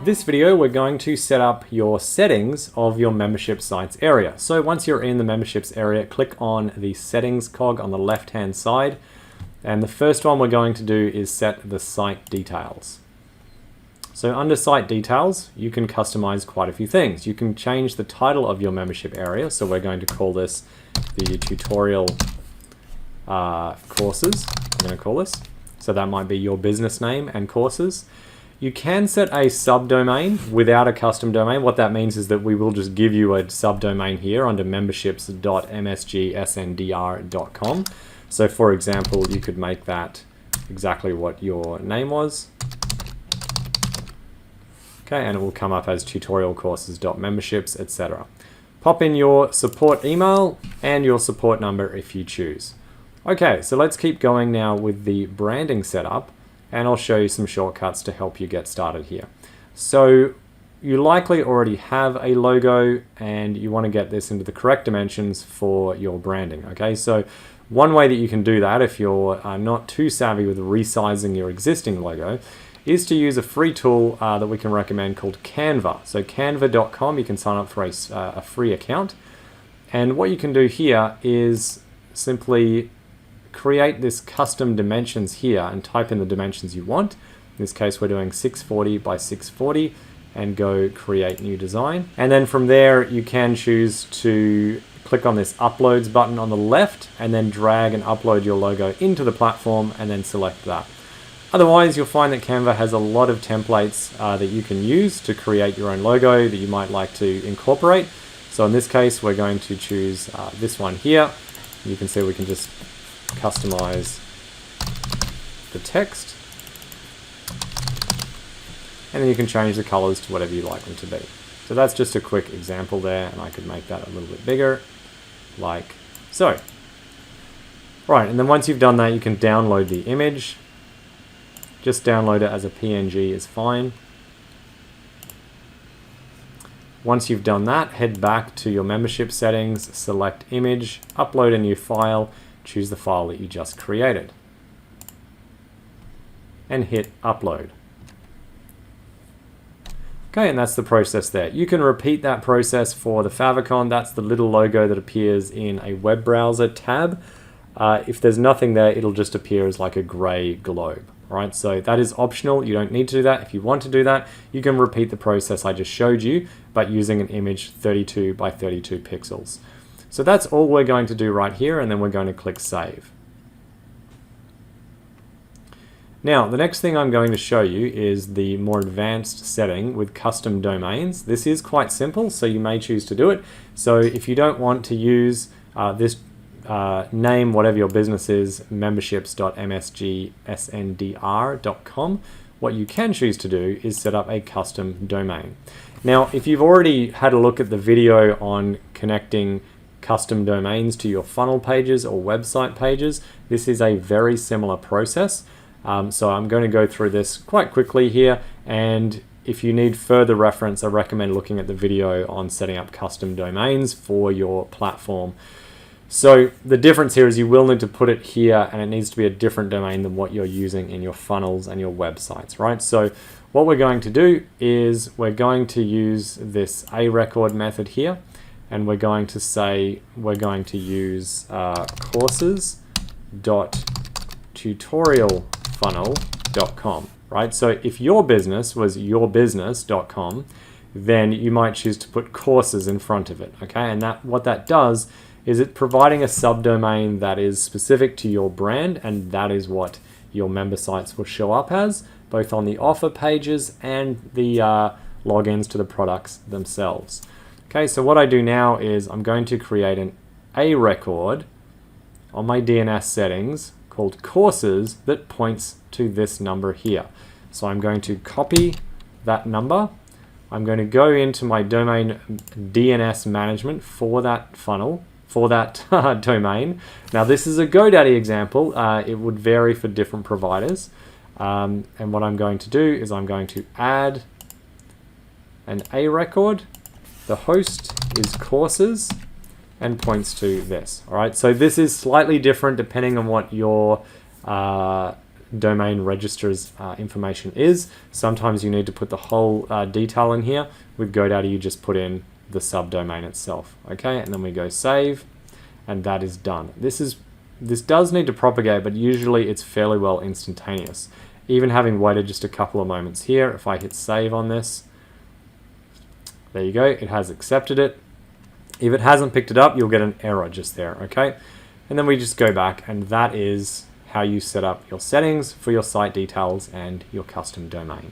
This video, we're going to set up your settings of your membership sites area. So once you're in the memberships area, click on the settings cog on the left-hand side. And the first one we're going to do is set the site details. So under site details, you can customize quite a few things. You can change the title of your membership area. So we're going to call this the tutorial courses. I'm going to call this. So that might be your business name and courses. You can set a subdomain without a custom domain. What that means is that we will just give you a subdomain here under memberships.msgsndr.com. So for example, you could make that exactly what your name was. Okay, and it will come up as tutorialcourses.memberships, etc. Pop in your support email and your support number if you choose. Okay, so let's keep going now with the branding setup. And I'll show you some shortcuts to help you get started here. So you likely already have a logo and you want to get this into the correct dimensions for your branding. Okay, so one way that you can do that if you're not too savvy with resizing your existing logo is to use a free tool that we can recommend called Canva. So canva.com, you can sign up for a free account. And what you can do here is simply create this custom dimensions here and type in the dimensions you want. In this case, we're doing 640 by 640 and go create new design. And then from there, you can choose to click on this uploads button on the left and then drag and upload your logo into the platform and then select that. Otherwise, you'll find that Canva has a lot of templates that you can use to create your own logo that you might like to incorporate. So in this case, we're going to choose this one here. You can see we can just customize the text, and then you can change the colors to whatever you like them to be. So that's just a quick example there, and I could make that a little bit bigger, like so. Right, and then once you've done that, you can download the image. Just download it as a PNG is fine. Once you've done that, head back to your membership settings, select image, upload a new file, choose the file that you just created, and hit upload. Okay, and that's the process there. You can repeat that process for the favicon. That's the little logo that appears in a web browser tab. If there's nothing there, it'll just appear as like a gray globe. All right, so that is optional. You don't need to do that. If you want to do that, you can repeat the process I just showed you, but using an image 32 by 32 pixels. So that's all we're going to do right here, and then we're going to click Save. Now, the next thing I'm going to show you is the more advanced setting with custom domains. This is quite simple, so you may choose to do it. So if you don't want to use this name, whatever your business is, memberships.msgsndr.com, what you can choose to do is set up a custom domain. Now, if you've already had a look at the video on connecting custom domains to your funnel pages or website pages, this is a very similar process. So I'm going to go through this quite quickly here, and if you need further reference, I recommend looking at the video on setting up custom domains for your platform. So the difference here is you will need to put it here, and it needs to be a different domain than what you're using in your funnels and your websites, right? So what we're going to do is we're going to use this arecord method here, and we're going to say we're going to use courses.tutorialfunnel.com, right? So if your business was yourbusiness.com, then you might choose to put courses in front of it, okay? And what that does is it providing a subdomain that is specific to your brand, and that is what your member sites will show up as, both on the offer pages and the logins to the products themselves. Okay, so what I do now is I'm going to create an A record on my DNS settings called courses that points to this number here. So I'm going to copy that number. I'm going to go into my domain DNS management for that funnel, for that domain. Now this is a GoDaddy example. It would vary for different providers. And what I'm going to do is I'm going to add an A record. The host is courses and points to this. All right, so this is slightly different depending on what your domain registrar's information is. Sometimes you need to put the whole detail in here. With GoDaddy, you just put in the subdomain itself. Okay, and then we go save, and that is done. This does need to propagate, but usually it's fairly well instantaneous. Even having waited just a couple of moments here, if I hit save on this, there you go, it has accepted it. If it hasn't picked it up, you'll get an error just there, okay? And then we just go back, and that is how you set up your settings for your site details and your custom domain.